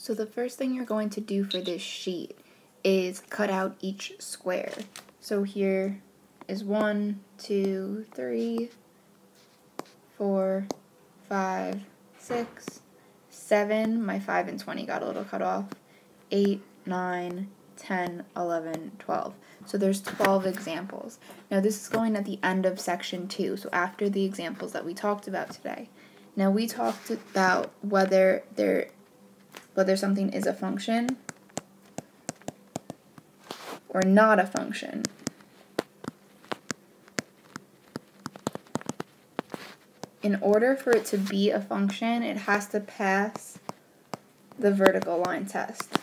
So the first thing you're going to do for this sheet is cut out each square. So here is 1, 2, 3, 4, 5, 6, 7. My 5 and 20 got a little cut off. 8, 9, 10, 11, 12. So there's 12 examples. Now this is going at the end of section 2, so after the examples that we talked about today. Now we talked about whether something is a function or not a function. In order for it to be a function, it has to pass the vertical line test.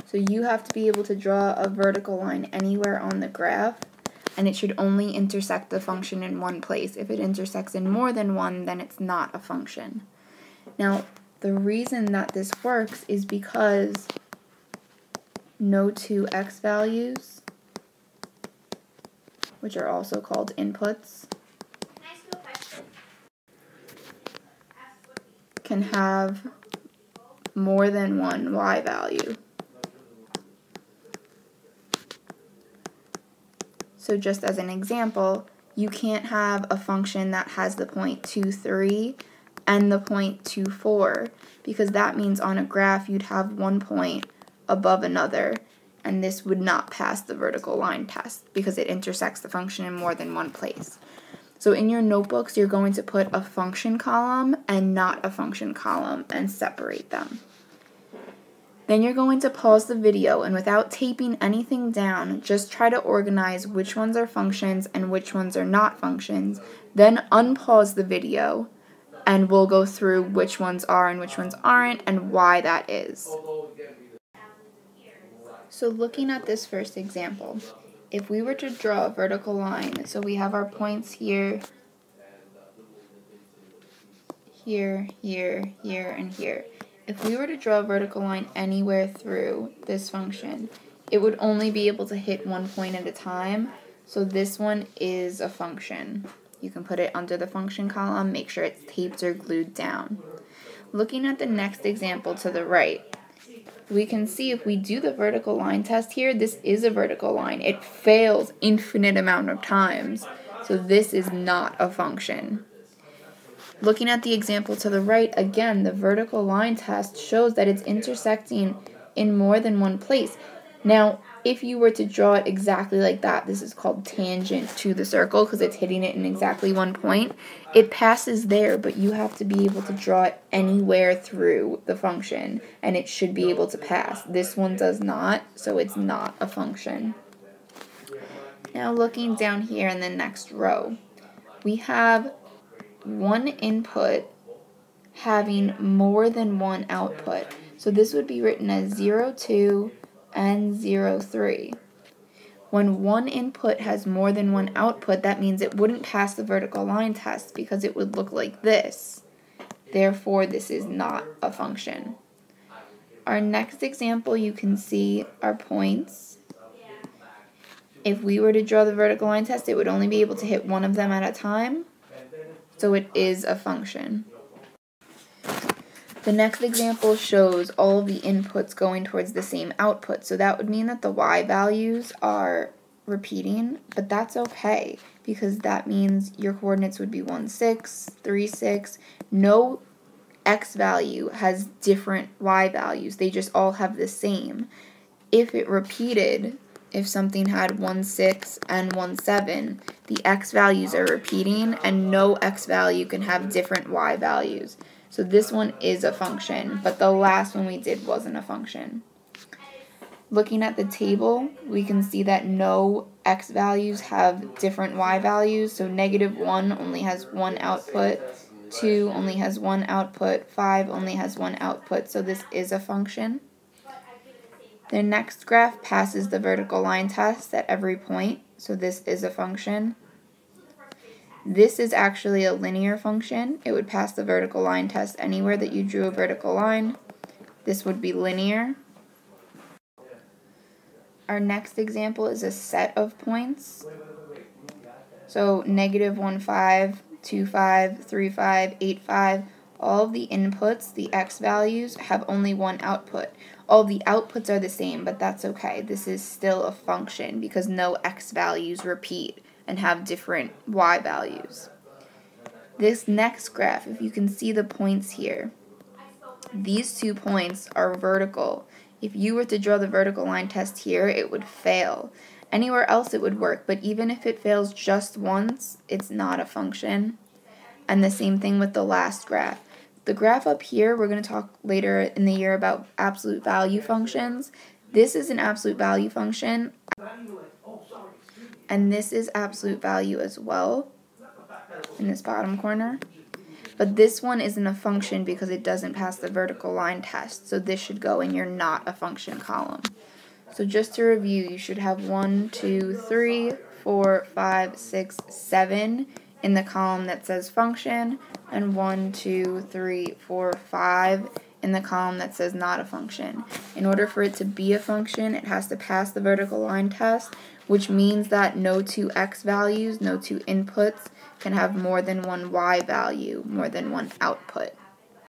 So you have to be able to draw a vertical line anywhere on the graph, and it should only intersect the function in one place. If it intersects in more than one, then it's not a function. Now, the reason that this works is because no two x values, which are also called inputs, can have more than one y value. So just as an example, you can't have a function that has the point 2, 3 and the point 2, 4, because that means on a graph you'd have one point above another, and this would not pass the vertical line test because it intersects the function in more than one place. So in your notebooks, you're going to put a function column and not a function column and separate them. Then you're going to pause the video, and without taping anything down, just try to organize which ones are functions and which ones are not functions. Then unpause the video, and we'll go through which ones are and which ones aren't and why that is. So looking at this first example, if we were to draw a vertical line, so we have our points here, here, here, here, and here. If we were to draw a vertical line anywhere through this function, it would only be able to hit one point at a time, so this one is a function. You can put it under the function column, make sure it's taped or glued down. Looking at the next example to the right, we can see if we do the vertical line test here, this is a vertical line. It fails infinite amount of times, so this is not a function. Looking at the example to the right, again, the vertical line test shows that it's intersecting in more than one place. Now, if you were to draw it exactly like that, this is called tangent to the circle because it's hitting it in exactly one point. It passes there, but you have to be able to draw it anywhere through the function, and it should be able to pass. This one does not, so it's not a function. Now looking down here in the next row, we have one input having more than one output. So this would be written as 0, 2, and 0, 3. When one input has more than one output, that means it wouldn't pass the vertical line test because it would look like this. Therefore, this is not a function. Our next example, you can see our points. If we were to draw the vertical line test, it would only be able to hit one of them at a time. So it is a function. The next example shows all of the inputs going towards the same output. So that would mean that the y values are repeating, but that's okay because that means your coordinates would be 1, 6, 3, 6. No x value has different y values. They just all have the same. If it repeated, if something had 1, 6 and 1, 7, the x values are repeating, and no x value can have different y values. So this one is a function, but the last one we did wasn't a function. Looking at the table, we can see that no x values have different y values. So -1 only has one output, 2 only has one output, 5 only has one output. So this is a function. The next graph passes the vertical line test at every point, so this is a function. This is actually a linear function. It would pass the vertical line test anywhere that you drew a vertical line. This would be linear. Our next example is a set of points. So -1, 5, 2, 5, 3, 5, 8, 5. all of the inputs, the x values, have only one output. All the outputs are the same, but that's okay. This is still a function because no x values repeat and have different y values. This next graph, if you can see the points here, these 2 points are vertical. If you were to draw the vertical line test here, it would fail. Anywhere else it would work, but even if it fails just once, it's not a function. And the same thing with the last graph. The graph up here, we're going to talk later in the year about absolute value functions. This is an absolute value function, and this is absolute value as well in this bottom corner. But this one isn't a function because it doesn't pass the vertical line test, so this should go in your not a function column. So just to review, you should have 1, 2, 3, 4, 5, 6, 7 in the column that says function, and 1, 2, 3, 4, 5 in the column that says not a function. In order for it to be a function, it has to pass the vertical line test, which means that no 2 x values, no 2 inputs, can have more than one y value, more than one output.